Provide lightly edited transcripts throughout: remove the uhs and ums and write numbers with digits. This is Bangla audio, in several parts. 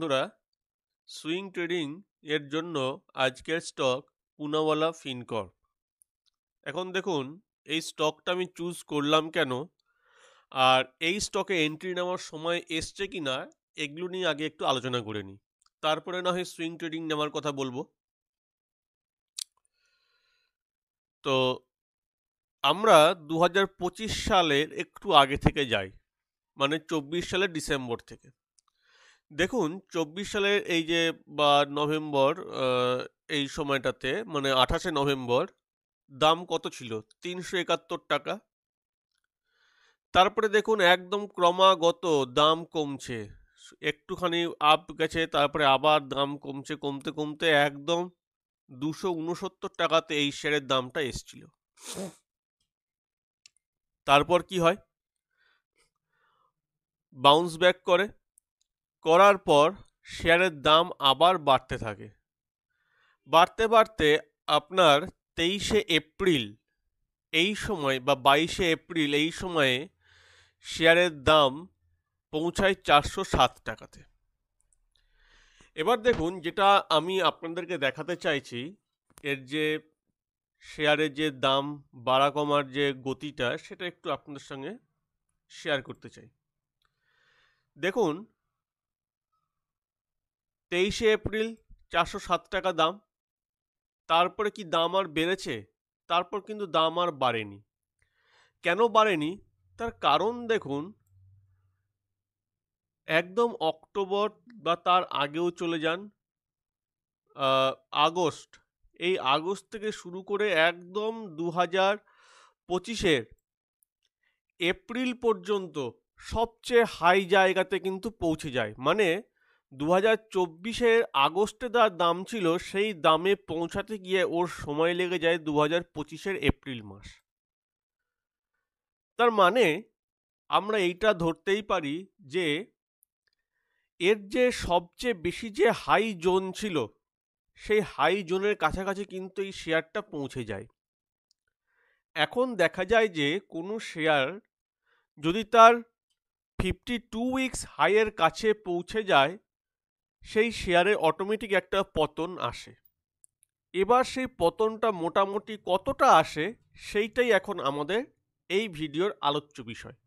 বন্ধুরা, সুইং ট্রেডিং এর জন্য আজকের স্টক পুনাওয়ালা ফিনকর্প। এখন দেখুন, এই স্টকটা আমি চুজ করলাম কেন, আর এই স্টকে এন্ট্রি নেওয়ার সময় এসছে কিনা, এগুলো নিয়ে আগে একটু আলোচনা করে নিই। তারপরে না হয় সুইং ট্রেডিং নেওয়ার কথা বলবো। তো আমরা 2025 সালের একটু আগে থেকে যাই, মানে 24 সালের ডিসেম্বর থেকে। দেখুন, 24 সালের এই যে বা নভেম্বর, এই সময়টাতে মানে 28শে নভেম্বর দাম কত ছিল? 371 টাকা। তারপরে দেখুন একদম ক্রমাগত দাম কমছে, একটুখানি আপ গেছে, তারপরে আবার দাম কমছে, কমতে কমতে একদম 269 টাকাতে এই শেয়ারের দামটা এসছিল। তারপর কি হয়? বাউন্স ব্যাক করে, করার পর শেয়ারের দাম আবার বাড়তে থাকে। বাড়তে বাড়তে আপনার 23শে এপ্রিল এই সময় বা 22শে এপ্রিল এই সময়ে শেয়ারের দাম পৌঁছায় 407 টাকাতে। এবার দেখুন, যেটা আমি আপনাদেরকে দেখাতে চাইছি, এর যে শেয়ারের যে দাম বাড়া কমার যে গতিটা, সেটা একটু আপনাদের সঙ্গে শেয়ার করতে চাই। দেখুন, 23শে এপ্রিল 407 টাকা দাম। তারপরে কি দাম আর বেড়েছে? তারপর কিন্তু দাম আর বাড়েনি। কেন বাড়েনি? তার কারণ দেখুন, একদম অক্টোবর বা তার আগেও চলে যান, আগস্ট, এই আগস্ট থেকে শুরু করে একদম 2025-এর এপ্রিল পর্যন্ত সবচেয়ে হাই জায়গাতে কিন্তু পৌঁছে যায়। মানে 2024-এর আগস্টে যার দাম ছিল, সেই দামে পৌঁছাতে গিয়ে ওর সময় লেগে যায় 2025-এর এপ্রিল মাস। তার মানে আমরা এইটা ধরতেই পারি যে এর যে সবচেয়ে বেশি যে হাই জোন ছিল, সেই হাই জোনের কাছাকাছি কিন্তু এই শেয়ারটা পৌঁছে যায়। এখন দেখা যায় যে কোনো শেয়ার যদি তার 52 উইকস হাইয়ের কাছে পৌঁছে যায়, সেই শেয়ারে অটোমেটিক একটা পতন আসে। এবার সেই পতনটা মোটামুটি কতটা আসে, সেইটাই এখন আমাদের এই ভিডিওর আলোচ্য বিষয়।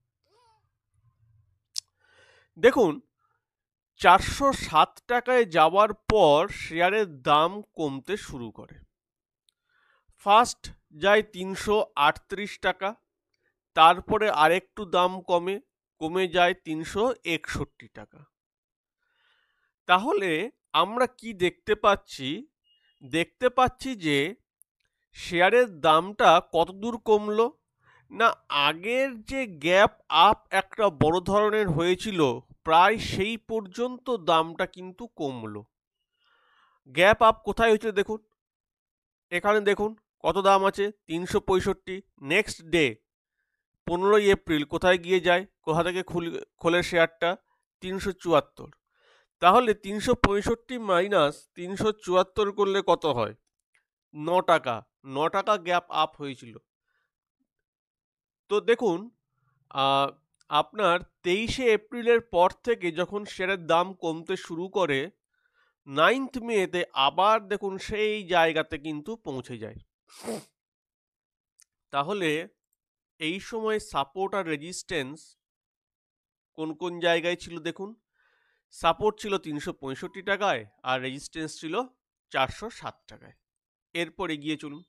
দেখুন, 407 টাকায় যাওয়ার পর শেয়ারের দাম কমতে শুরু করে। ফার্স্ট যায় 338 টাকা, তারপরে আরেকটু দাম কমে, কমে যায় 361 টাকা। তাহলে আমরা কি দেখতে পাচ্ছি? দেখতে পাচ্ছি যে শেয়ারের দামটা কত দূর কমলো না, আগের যে গ্যাপ আপ একটা বড় ধরনের হয়েছিল, প্রায় সেই পর্যন্ত দামটা কিন্তু কমলো। গ্যাপ আপ কোথায় হয়েছিল দেখুন, এখানে দেখুন কত দাম আছে, 365। নেক্সট ডে 15ই এপ্রিল কোথায় গিয়ে যায়, কোথা থেকে খোলে শেয়ারটা? 374। তাহলে 365 মাইনাস 374 করলে কত হয়? 9 টাকা। 9 টাকা গ্যাপ আপ হয়েছিল। তো দেখুন, আপনার 23শে এপ্রিলের পর থেকে যখন শেয়ারের দাম কমতে শুরু করে, 9th মেতে আবার দেখুন সেই জায়গাতে কিন্তু পৌঁছে যায়। তাহলে এই সময় সাপোর্ট আর রেজিস্ট্যান্স কোন কোন জায়গায় ছিল দেখুন। সাপোর্ট ছিল 365 টাকায়, আর রেজিস্ট্যান্স ছিল 407 টাকায়। এরপর এগিয়ে চলুন।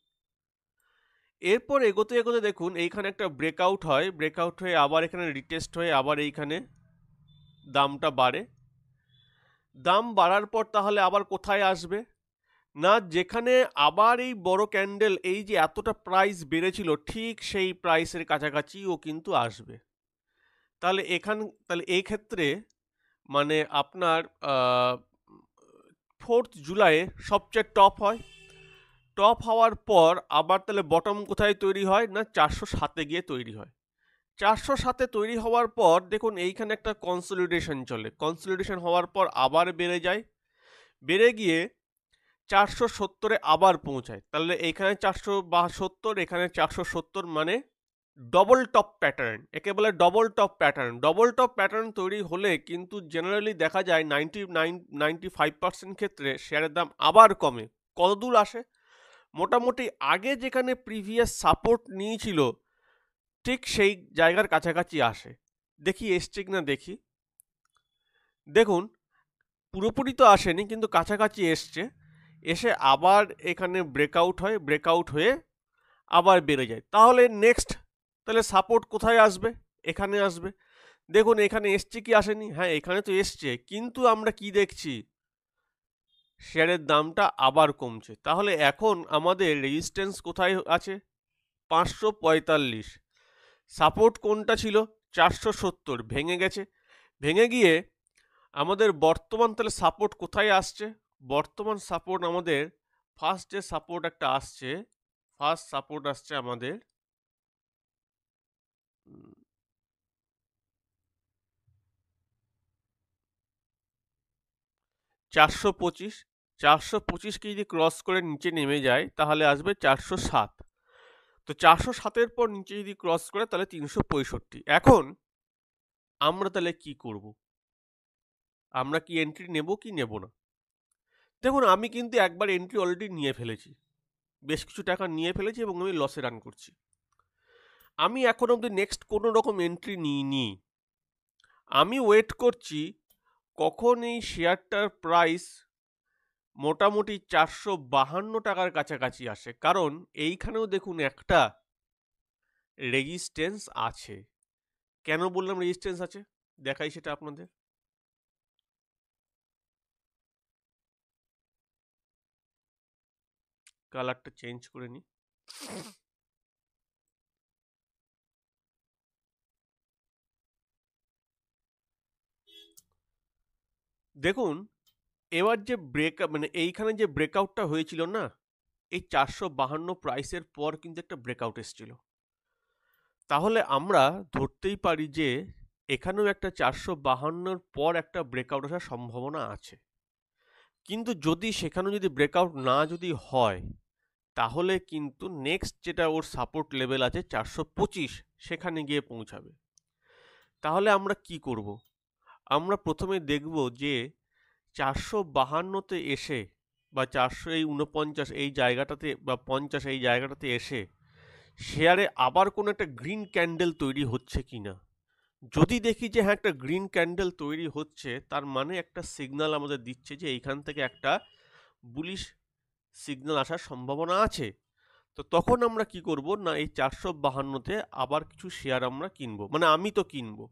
এরপর এগোতে এগোতে দেখুন এইখানে একটা ব্রেকআউট হয়, ব্রেকআউট হয়ে আবার এখানে রিটেস্ট হয়ে আবার এইখানে দামটা বাড়ে। দাম বাড়ার পর তাহলে আবার কোথায় আসবে না, যেখানে আবার এই বড় ক্যান্ডেল, এই যে এতটা প্রাইস বেড়েছিল, ঠিক সেই প্রাইসের কাছাকাছি ও কিন্তু আসবে। তাহলে তাহলে এই ক্ষেত্রে মানে আপনার 4th জুলাই সবচেয়ে টপ হয়। টপ হওয়ার পর আবার তাহলে বটম কোথায় তৈরি হয় না, 407-এ গিয়ে তৈরি হয়। 407-এ তৈরি হওয়ার পর দেখুন এইখানে একটা কনসলিডেশন চলে, কনসলিডেশন হওয়ার পর আবার বেড়ে যায়, বেড়ে গিয়ে 470-এ আবার পৌঁছায়। তাহলে এইখানে 472, এখানে 470, মানে ডবল টপ প্যাটার্ন, একে বলে double top pattern. Double top pattern তৈরি হলে কিন্তু জেনারেলি দেখা যায় 95% ক্ষেত্রে শেয়ারের দাম আবার কমে। কত দূর আসে? মোটামুটি আগে যেখানে প্রিভিয়াস সাপোর্ট নিয়েছিল ঠিক সেই জায়গার কাছাকাছি আসে। দেখি এসছে কিনা দেখি। দেখুন পুরোপুরি তো আসেনি, কিন্তু কাছাকাছি এসছে। এসে আবার এখানে ব্রেকআউট হয়, ব্রেকআউট হয়ে আবার বেড়ে যায়। তাহলে নেক্সট তাহলে সাপোর্ট কোথায় আসবে? এখানে আসবে। দেখুন এখানে এসছে কি আসেনি? হ্যাঁ এখানে তো এসছে, কিন্তু আমরা কি দেখছি? শেয়ারের দামটা আবার কমছে। তাহলে এখন আমাদের রেজিস্ট্যান্স কোথায় আছে? 545। সাপোর্ট কোনটা ছিল? 470, ভেঙে গেছে। ভেঙে গিয়ে আমাদের বর্তমান তাহলে সাপোর্ট কোথায় আসছে? বর্তমান সাপোর্ট আমাদের ফার্স্ট যে সাপোর্ট একটা আসছে, ফার্স্ট সাপোর্ট আসছে আমাদের 425। 425কে যদি ক্রস করে নিচে নেমে যায় তাহলে আসবে 407। তো 407-এর পর নিচে যদি ক্রস করে তাহলে 365। এখন আমরা তাহলে কি করব? আমরা কি এন্ট্রি নেব কি নেব না? দেখুন আমি কিন্তু একবার এন্ট্রি অলরেডি নিয়ে ফেলেছি, বেশ কিছু টাকা নিয়ে ফেলেছি এবং আমি লসে রান করছি। আমি এখন অবধি নেক্সট কোনো রকম এন্ট্রি নিইনি। আমি ওয়েট করছি কখন এই শেয়ারটার প্রাইস মোটামুটি 452 টাকার কাছাকাছি আসে। কারণ এইখানেও দেখুন একটা রেজিস্ট্যান্স আছে। কেন বললাম রেজিস্ট্যান্স আছে? দেখাই সেটা আপনাদের। কালারটা চেঞ্জ করে নিই। দেখুন এবার যে মানে এইখানে যে ব্রেকআউটটা হয়েছিল না, এই 452 প্রাইসের পর কিন্তু একটা ব্রেকআউট এসেছিল। তাহলে আমরা ধরতেই পারি যে এখানেও একটা 452-র পর একটা ব্রেকআউট আসার সম্ভাবনা আছে। কিন্তু যদি সেখানেও যদি ব্রেকআউট না যদি হয়, তাহলে কিন্তু নেক্সট যেটা ওর সাপোর্ট লেভেল আছে 425, সেখানে গিয়ে পৌঁছাবে। তাহলে আমরা কি করব? আমরা প্রথমে দেখব যে 452-তে এসে বা 449 এই জায়গাটাতে বা 50 এই জায়গাটাতে এসে শেয়ারে আবার কোনো একটা গ্রিন ক্যান্ডেল তৈরি হচ্ছে কিনা। যদি দেখি যে হ্যাঁ একটা গ্রিন ক্যান্ডেল তৈরি হচ্ছে, তার মানে একটা সিগন্যাল আমাদের দিচ্ছে যে এইখান থেকে একটা বুলিশ সিগন্যাল আসার সম্ভাবনা আছে। তো তখন আমরা কি করব না, এই 452-তে আবার কিছু শেয়ার আমরা কিনবো, মানে আমি তো কিনবো।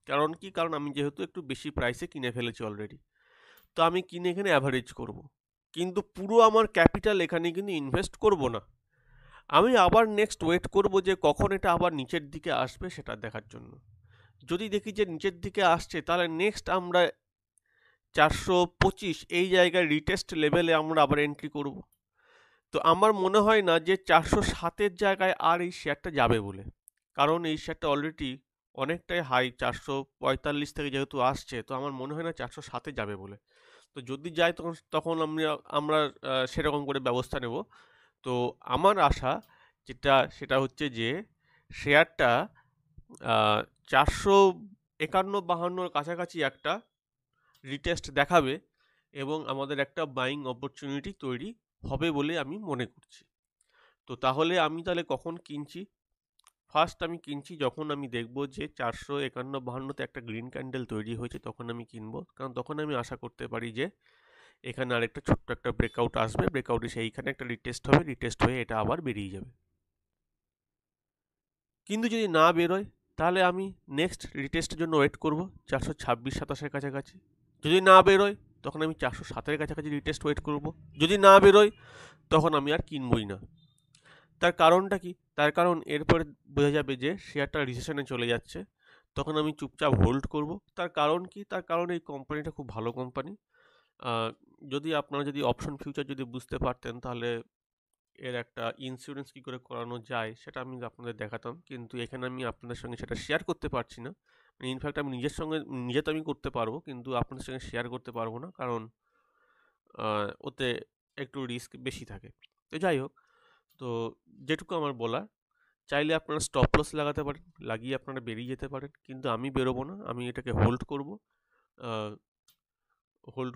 কারণ কি? কারণ আমি যেহেতু একটু বেশি প্রাইসে কিনে ফেলেছি অলরেডি, তো আমি কিনে এখানে অ্যাভারেজ করব। কিন্তু পুরো আমার ক্যাপিটাল এখানে কিন্তু ইনভেস্ট করব না। আমি আবার নেক্সট ওয়েট করব যে কখন এটা আবার নিচের দিকে আসবে সেটা দেখার জন্য। যদি দেখি যে নিচের দিকে আসছে, তাহলে নেক্সট আমরা 425 এই জায়গায় রিটেস্ট লেভেলে আমরা আবার এন্ট্রি করব। তো আমার মনে হয় না যে 407-এর জায়গায় আর এই শেয়ারটা যাবে বলে। কারণ এই শেয়ারটা অলরেডি অনেকটাই হাই, 445 থেকে যেহেতু আসছে, তো আমার মনে হয় না 407-এ যাবে বলে। তো যদি যায় তখন তখন আমরা সেরকম করে ব্যবস্থা নেব। তো আমার আশা যেটা সেটা হচ্ছে যে শেয়ারটা 451-52-র কাছাকাছি একটা রিটেস্ট দেখাবে এবং আমাদের একটা বাইং অপরচুনিটি তৈরি হবে বলে আমি মনে করছি। তো তাহলে আমি তাহলে কখন কিনছি? ফার্স্ট আমি কিনছি যখন আমি দেখব যে 451-52-তে একটা গ্রিন ক্যান্ডেল তৈরি হয়েছে, তখন আমি কিনবো। কারণ তখন আমি আশা করতে পারি যে এখানে আরেকটা ছোট্ট একটা ব্রেকআউট আসবে, ব্রেকআউট এসে এইখানে একটা রিটেস্ট হবে, রিটেস্ট হয়ে এটা আবার বেরিয়ে যাবে। কিন্তু যদি না বেরোয়, তাহলে আমি নেক্সট রিটেস্টের জন্য ওয়েট করব 426-27-এর কাছাকাছি। যদি না বেরোয়, তখন আমি 407-এর কাছাকাছি রিটেস্ট ওয়েট করব। যদি না বেরোয়, তখন আমি আর কিনবই না। তার কারণটা কি? তার কারণ এরপরে বোঝা যাবে যে শেয়ারটা রিসেশনে চলে যাচ্ছে, তখন আমি চুপচাপ হোল্ড করব। তার কারণ কি? তার কারণ এই কোম্পানিটা খুব ভালো কোম্পানি। যদি আপনারা যদি অপশন ফিউচার যদি বুঝতে পারতেন, তাহলে এর একটা ইন্স্যুরেন্স কি করে করানো যায় সেটা আমি আপনাদের দেখাতাম, কিন্তু এখানে আমি আপনাদের সঙ্গে সেটা শেয়ার করতে পারছি না। ইনফ্যাক্ট আমি নিজে তো আমি করতে পারবো, কিন্তু আপনাদের সঙ্গে শেয়ার করতে পারবো না, কারণ ওতে একটু রিস্ক বেশি থাকে। তো যাই হোক, তো যেটুকু আমার বলার চাইলে আপনারা স্টপ লস লাগাতে পারেন, লাগিয়ে আপনারা বেরিয়ে যেতে পারেন, কিন্তু আমি বেরোবো না, আমি এটাকে হোল্ড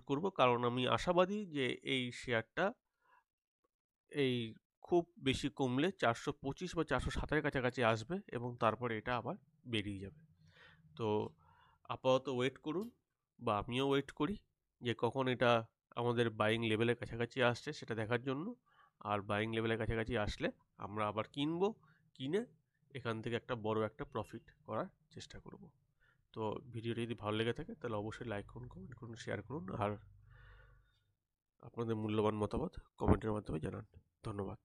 করব, কারণ আমি আশাবাদী যে এই শেয়ারটা এই খুব বেশি কমলে 425 বা 407-এর কাছাকাছি আসবে এবং তারপরে এটা আবার বেরিয়ে যাবে। তো আপাতত ওয়েট করুন, বা আমিও ওয়েট করি যে কখন এটা আমাদের বাইং লেভেলের কাছাকাছি আসছে সেটা দেখার জন্য। আর বাইং লেভেলের কাছাকাছি আসলে আমরা আবার কিনবো, কিনে এখান থেকে একটা বড় একটা প্রফিট করার চেষ্টা করব। তো ভিডিওটা যদি ভালো লেগে থাকে তাহলে অবশ্যই লাইক করুন, কমেন্ট করুন, শেয়ার করুন, আর আপনাদের মূল্যবান মতামত কমেন্টের মাধ্যমে জানান। ধন্যবাদ।